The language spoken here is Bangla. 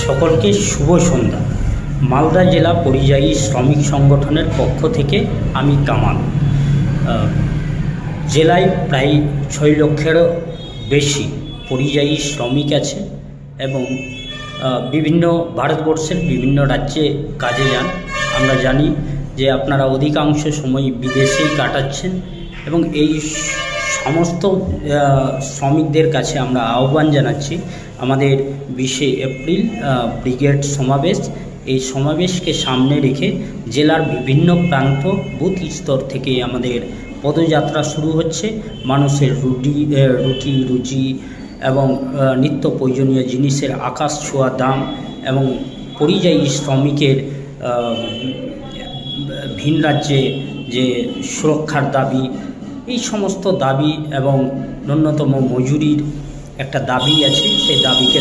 সকলকে শুভ সন্ধ্যা। মালদা জেলা পরিযায়ী শ্রমিক সংগঠনের পক্ষ থেকে আমি কামাল। জেলায় প্রায় 6 লক্ষেরও বেশি পরিযায়ী শ্রমিক আছে এবং বিভিন্ন ভারতবর্ষের বিভিন্ন রাজ্যে কাজে যান। আমরা জানি যে আপনারা অধিকাংশ সময় বিদেশেই কাটাচ্ছেন এবং এই সমস্ত শ্রমিকদের কাছে আমরা আহ্বান জানাচ্ছি আমাদের 20শে এপ্রিল ব্রিগেড সমাবেশ। এই সমাবেশকে সামনে রেখে জেলার বিভিন্ন প্রান্ত বুথ স্তর থেকে আমাদের পদযাত্রা শুরু হচ্ছে। মানুষের রুটি এবং নিত্য প্রয়োজনীয় জিনিসের আকাশ ছোঁয়া দাম এবং পরিযায়ী শ্রমিকের ভিন রাজ্যে যে সুরক্ষার দাবি, এই সমস্ত দাবি এবং ন্যূনতম মজুরির একটা দাবি আছে, সেই দাবিকে